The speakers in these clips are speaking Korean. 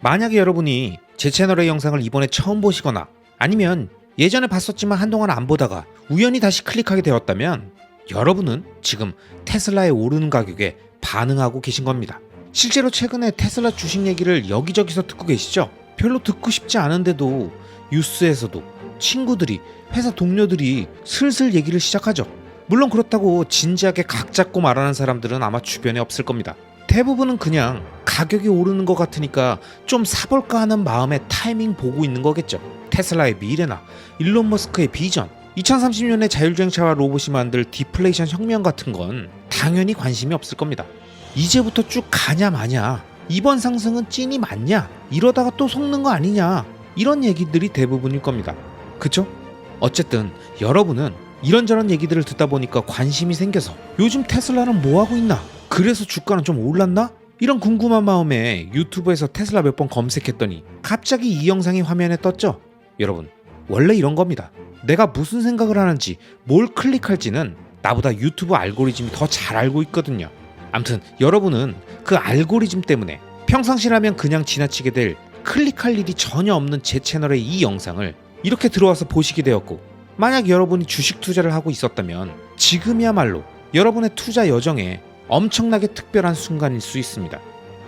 만약에 여러분이 제 채널의 영상을 이번에 처음 보시거나 아니면 예전에 봤었지만 한동안 안 보다가 우연히 다시 클릭하게 되었다면 여러분은 지금 테슬라의 오르는 가격에 반응하고 계신 겁니다. 실제로 최근에 테슬라 주식 얘기를 여기저기서 듣고 계시죠? 별로 듣고 싶지 않은데도 뉴스에서도 친구들이, 회사 동료들이 슬슬 얘기를 시작하죠. 물론 그렇다고 진지하게 각 잡고 말하는 사람들은 아마 주변에 없을 겁니다. 대부분은 그냥 가격이 오르는 것 같으니까 좀 사볼까 하는 마음에 타이밍 보고 있는 거겠죠. 테슬라의 미래나 일론 머스크의 비전, 2030년에 자율주행차와 로봇이 만들 디플레이션 혁명 같은 건 당연히 관심이 없을 겁니다. 이제부터 쭉 가냐 마냐, 이번 상승은 찐이 맞냐, 이러다가 또 속는 거 아니냐, 이런 얘기들이 대부분일 겁니다. 그쵸? 어쨌든 여러분은 이런저런 얘기들을 듣다 보니까 관심이 생겨서 요즘 테슬라는 뭐하고 있나? 그래서 주가는 좀 올랐나? 이런 궁금한 마음에 유튜브에서 테슬라 몇 번 검색했더니 갑자기 이 영상이 화면에 떴죠? 여러분, 원래 이런 겁니다. 내가 무슨 생각을 하는지, 뭘 클릭할지는 나보다 유튜브 알고리즘이 더 잘 알고 있거든요. 암튼 여러분은 그 알고리즘 때문에 평상시라면 그냥 지나치게 될 클릭할 일이 전혀 없는 제 채널의 이 영상을 이렇게 들어와서 보시게 되었고, 만약 여러분이 주식 투자를 하고 있었다면 지금이야말로 여러분의 투자 여정에 엄청나게 특별한 순간일 수 있습니다.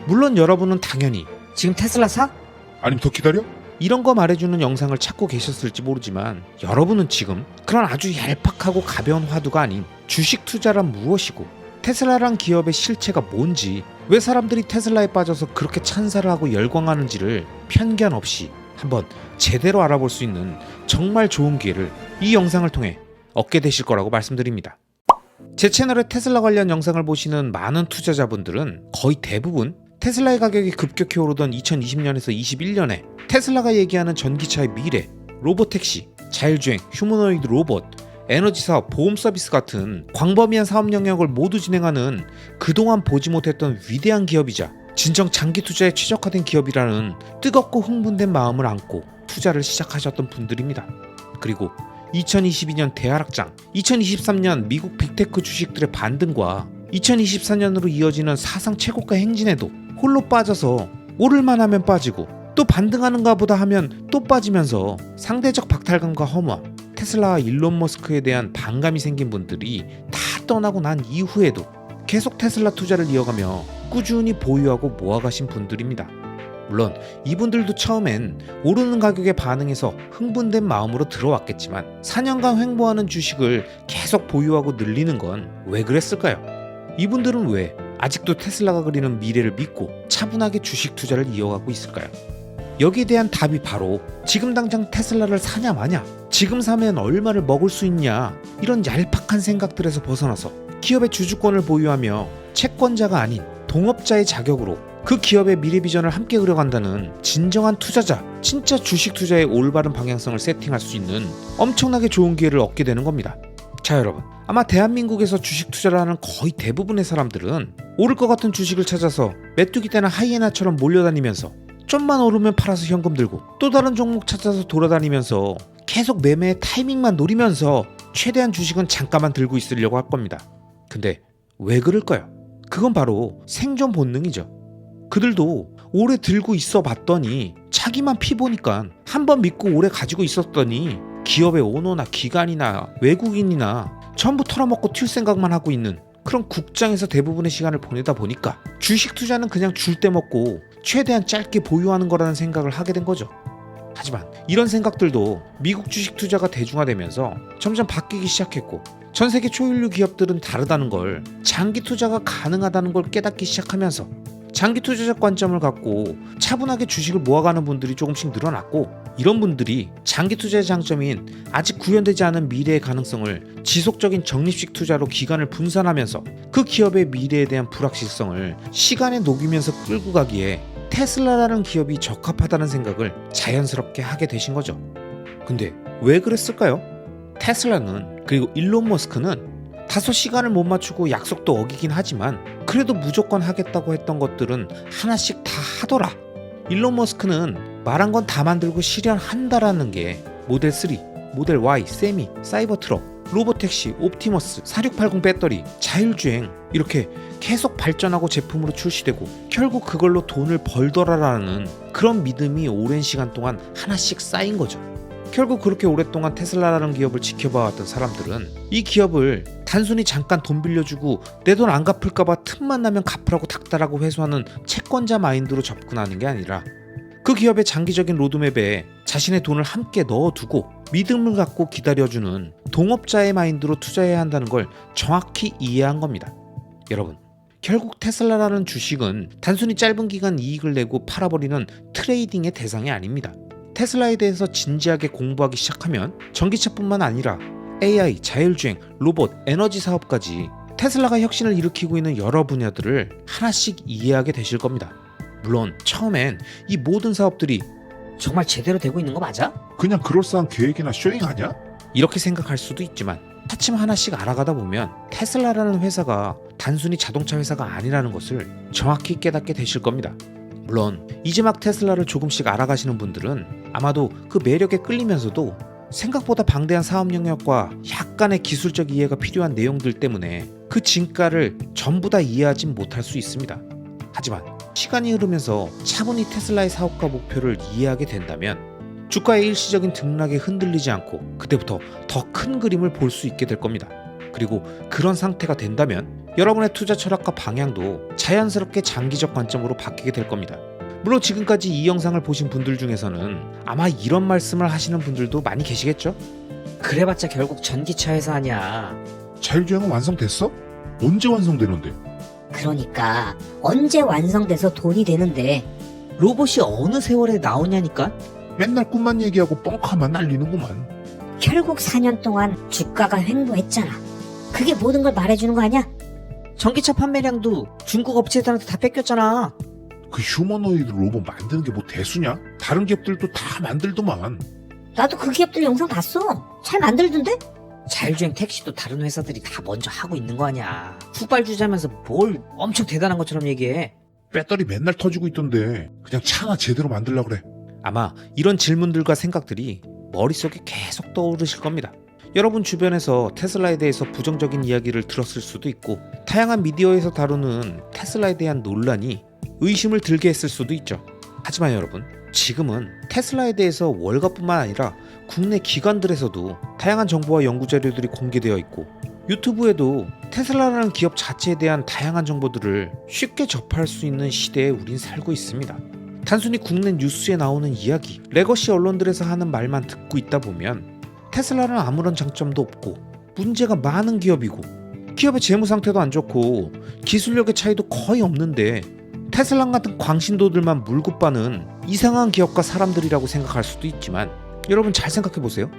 물론 여러분은 당연히 지금 테슬라 사? 아니면 더 기다려? 이런 거 말해주는 영상을 찾고 계셨을지 모르지만 여러분은 지금 그런 아주 얄팍하고 가벼운 화두가 아닌 주식 투자란 무엇이고 테슬라란 기업의 실체가 뭔지, 왜 사람들이 테슬라에 빠져서 그렇게 찬사를 하고 열광하는지를 편견 없이 한번 제대로 알아볼 수 있는 정말 좋은 기회를 이 영상을 통해 얻게 되실 거라고 말씀드립니다. 제 채널에 테슬라 관련 영상을 보시는 많은 투자자분들은 거의 대부분 테슬라의 가격이 급격히 오르던 2020년에서 21년에 테슬라가 얘기하는 전기차의 미래, 로보택시, 자율주행, 휴머노이드 로봇, 에너지 사업, 보험 서비스 같은 광범위한 사업 영역을 모두 진행하는 그동안 보지 못했던 위대한 기업이자 진정 장기 투자에 최적화된 기업이라는 뜨겁고 흥분된 마음을 안고 투자를 시작하셨던 분들입니다. 그리고 2022년 대하락장, 2023년 미국 빅테크 주식들의 반등과 2024년으로 이어지는 사상 최고가 행진에도 홀로 빠져서 오를만 하면 빠지고 또 반등하는가 보다 하면 또 빠지면서 상대적 박탈감과 허무함, 테슬라와 일론 머스크에 대한 반감이 생긴 분들이 다 떠나고 난 이후에도 계속 테슬라 투자를 이어가며 꾸준히 보유하고 모아가신 분들입니다. 물론 이분들도 처음엔 오르는 가격에 반응해서 흥분된 마음으로 들어왔겠지만 4년간 횡보하는 주식을 계속 보유하고 늘리는 건 왜 그랬을까요? 이분들은 왜 아직도 테슬라가 그리는 미래를 믿고 차분하게 주식 투자를 이어가고 있을까요? 여기에 대한 답이 바로 지금 당장 테슬라를 사냐 마냐, 지금 사면 얼마를 먹을 수 있냐, 이런 얄팍한 생각들에서 벗어나서 기업의 주주권을 보유하며 채권자가 아닌 동업자의 자격으로 그 기업의 미래 비전을 함께 그려간다는 진정한 투자자, 진짜 주식 투자의 올바른 방향성을 세팅할 수 있는 엄청나게 좋은 기회를 얻게 되는 겁니다. 자, 여러분, 아마 대한민국에서 주식 투자를 하는 거의 대부분의 사람들은 오를 것 같은 주식을 찾아서 메뚜기 떼나 하이에나처럼 몰려다니면서 좀만 오르면 팔아서 현금 들고 또 다른 종목 찾아서 돌아다니면서 계속 매매의 타이밍만 노리면서 최대한 주식은 잠깐만 들고 있으려고 할 겁니다. 근데 왜 그럴까요? 그건 바로 생존 본능이죠. 그들도 오래 들고 있어 봤더니 자기만 피보니까 한번 믿고 오래 가지고 있었더니 기업의 오너나 기관이나 외국인이나 전부 털어먹고 튈 생각만 하고 있는 그런 국장에서 대부분의 시간을 보내다 보니까 주식 투자는 그냥 줄 때 먹고 최대한 짧게 보유하는 거라는 생각을 하게 된 거죠. 하지만 이런 생각들도 미국 주식 투자가 대중화되면서 점점 바뀌기 시작했고, 전 세계 초일류 기업들은 다르다는 걸, 장기 투자가 가능하다는 걸 깨닫기 시작하면서 장기 투자적 관점을 갖고 차분하게 주식을 모아가는 분들이 조금씩 늘어났고, 이런 분들이 장기 투자의 장점인 아직 구현되지 않은 미래의 가능성을 지속적인 적립식 투자로 기간을 분산하면서 그 기업의 미래에 대한 불확실성을 시간에 녹이면서 끌고 가기에 테슬라라는 기업이 적합하다는 생각을 자연스럽게 하게 되신 거죠. 근데 왜 그랬을까요? 테슬라는, 그리고 일론 머스크는 다소 시간을 못 맞추고 약속도 어기긴 하지만 그래도 무조건 하겠다고 했던 것들은 하나씩 다 하더라. 일론 머스크는 말한 건 다 만들고 실현한다라는 게 모델 3, 모델 Y, 세미, 사이버트럭, 로보택시, 옵티머스, 4680 배터리, 자율주행, 이렇게 계속 발전하고 제품으로 출시되고 결국 그걸로 돈을 벌더라라는 그런 믿음이 오랜 시간 동안 하나씩 쌓인 거죠. 결국 그렇게 오랫동안 테슬라라는 기업을 지켜봐왔던 사람들은 이 기업을 단순히 잠깐 돈 빌려주고 내 돈 안 갚을까봐 틈만 나면 갚으라고 닥달하고 회수하는 채권자 마인드로 접근하는 게 아니라 그 기업의 장기적인 로드맵에 자신의 돈을 함께 넣어두고 믿음을 갖고 기다려주는 동업자의 마인드로 투자해야 한다는 걸 정확히 이해한 겁니다. 여러분, 결국 테슬라라는 주식은 단순히 짧은 기간 이익을 내고 팔아버리는 트레이딩의 대상이 아닙니다. 테슬라에 대해서 진지하게 공부하기 시작하면 전기차뿐만 아니라 AI, 자율주행, 로봇, 에너지 사업까지 테슬라가 혁신을 일으키고 있는 여러 분야들을 하나씩 이해하게 되실 겁니다. 물론 처음엔 이 모든 사업들이 정말 제대로 되고 있는 거 맞아? 그냥 그럴싸한 계획이나 쇼잉 아니야? 이렇게 생각할 수도 있지만 차츰 하나씩 알아가다 보면 테슬라라는 회사가 단순히 자동차 회사가 아니라는 것을 정확히 깨닫게 되실 겁니다. 물론 이제 막 테슬라를 조금씩 알아가시는 분들은 아마도 그 매력에 끌리면서도 생각보다 방대한 사업 영역과 약간의 기술적 이해가 필요한 내용들 때문에 그 진가를 전부 다 이해하진 못할 수 있습니다. 하지만 시간이 흐르면서 차분히 테슬라의 사업과 목표를 이해하게 된다면 주가의 일시적인 등락에 흔들리지 않고 그때부터 더 큰 그림을 볼 수 있게 될 겁니다. 그리고 그런 상태가 된다면 여러분의 투자 철학과 방향도 자연스럽게 장기적 관점으로 바뀌게 될 겁니다. 물론 지금까지 이 영상을 보신 분들 중에서는 아마 이런 말씀을 하시는 분들도 많이 계시겠죠? 그래봤자 결국 전기차 회사 아니야. 자율주행은 완성됐어? 언제 완성되는데? 그러니까 언제 완성돼서 돈이 되는데. 로봇이 어느 세월에 나오냐니까? 맨날 꿈만 얘기하고 뻥카만 날리는구만. 결국 4년 동안 주가가 횡보했잖아. 그게 모든 걸 말해주는 거 아니야? 전기차 판매량도 중국 업체들한테 다 뺏겼잖아. 그 휴머노이드 로봇 만드는 게 뭐 대수냐? 다른 기업들도 다 만들더만. 나도 그 기업들 영상 봤어. 잘 만들던데? 자율주행 택시도 다른 회사들이 다 먼저 하고 있는 거 아니야. 후발주자면서 뭘 엄청 대단한 것처럼 얘기해. 배터리 맨날 터지고 있던데 그냥 차나 제대로 만들려고 그래. 아마 이런 질문들과 생각들이 머릿속에 계속 떠오르실 겁니다. 여러분 주변에서 테슬라에 대해서 부정적인 이야기를 들었을 수도 있고 다양한 미디어에서 다루는 테슬라에 대한 논란이 의심을 들게 했을 수도 있죠. 하지만 여러분, 지금은 테슬라에 대해서 월가뿐만 아니라 국내 기관들에서도 다양한 정보와 연구 자료들이 공개되어 있고 유튜브에도 테슬라라는 기업 자체에 대한 다양한 정보들을 쉽게 접할 수 있는 시대에 우린 살고 있습니다. 단순히 국내 뉴스에 나오는 이야기, 레거시 언론들에서 하는 말만 듣고 있다 보면 테슬라는 아무런 장점도 없고 문제가 많은 기업이고 기업의 재무 상태도 안 좋고 기술력의 차이도 거의 없는데 테슬라 같은 광신도들만 물고 빠는 이상한 기업과 사람들이라고 생각할 수도 있지만 여러분 잘 생각해보세요.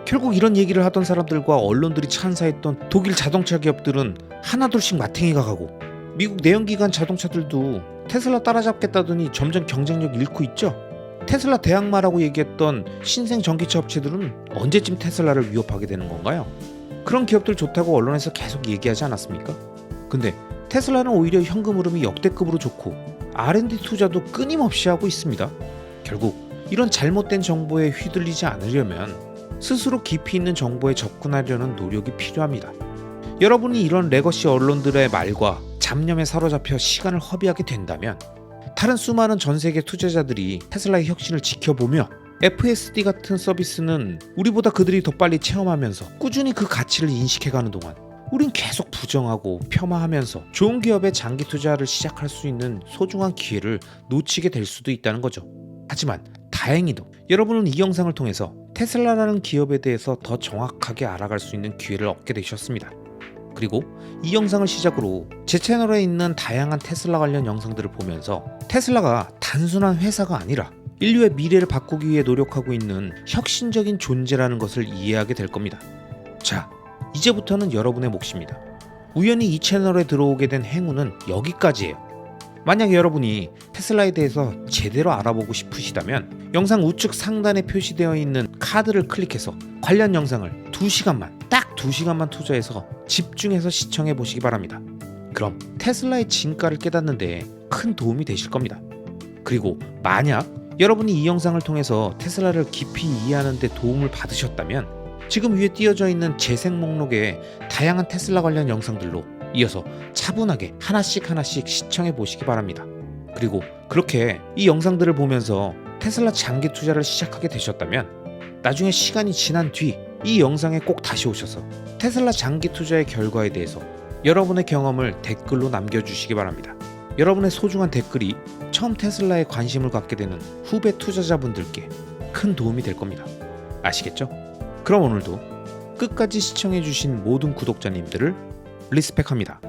결국 이런 얘기를 하던 사람들과 언론들이 찬사했던 독일 자동차 기업들은 하나둘씩 마탱이가 가고 미국 내연기관 자동차들도 테슬라 따라잡겠다더니 점점 경쟁력 잃고 있죠. 테슬라 대항마라고 얘기했던 신생 전기차 업체들은 언제쯤 테슬라를 위협하게 되는 건가요? 그런 기업들 좋다고 언론에서 계속 얘기하지 않았습니까? 근데 테슬라는 오히려 현금 흐름이 역대급으로 좋고 R&D 투자도 끊임없이 하고 있습니다. 결국 이런 잘못된 정보에 휘둘리지 않으려면 스스로 깊이 있는 정보에 접근하려는 노력이 필요합니다. 여러분이 이런 레거시 언론들의 말과 잡념에 사로잡혀 시간을 허비하게 된다면 다른 수많은 전 세계 투자자들이 테슬라의 혁신을 지켜보며 FSD 같은 서비스는 우리보다 그들이 더 빨리 체험하면서 꾸준히 그 가치를 인식해가는 동안 우린 계속 부정하고 폄하하면서 좋은 기업에 장기 투자를 시작할 수 있는 소중한 기회를 놓치게 될 수도 있다는 거죠. 하지만 다행히도 여러분은 이 영상을 통해서 테슬라라는 기업에 대해서 더 정확하게 알아갈 수 있는 기회를 얻게 되셨습니다. 그리고 이 영상을 시작으로 제 채널에 있는 다양한 테슬라 관련 영상들을 보면서 테슬라가 단순한 회사가 아니라 인류의 미래를 바꾸기 위해 노력하고 있는 혁신적인 존재라는 것을 이해하게 될 겁니다. 자, 이제부터는 여러분의 몫입니다. 우연히 이 채널에 들어오게 된 행운은 여기까지예요. 만약 여러분이 테슬라에 대해서 제대로 알아보고 싶으시다면 영상 우측 상단에 표시되어 있는 카드를 클릭해서 관련 영상을 2시간만, 딱 2시간만 투자해서 집중해서 시청해 보시기 바랍니다. 그럼 테슬라의 진가를 깨닫는 데 큰 도움이 되실 겁니다. 그리고 만약 여러분이 이 영상을 통해서 테슬라를 깊이 이해하는 데 도움을 받으셨다면 지금 위에 띄어져 있는 재생 목록에 다양한 테슬라 관련 영상들로 이어서 차분하게 하나씩 시청해 보시기 바랍니다. 그리고 그렇게 이 영상들을 보면서 테슬라 장기 투자를 시작하게 되셨다면 나중에 시간이 지난 뒤 이 영상에 꼭 다시 오셔서 테슬라 장기 투자의 결과에 대해서 여러분의 경험을 댓글로 남겨주시기 바랍니다. 여러분의 소중한 댓글이 처음 테슬라에 관심을 갖게 되는 후배 투자자분들께 큰 도움이 될 겁니다. 아시겠죠? 그럼 오늘도 끝까지 시청해주신 모든 구독자님들을 리스펙합니다.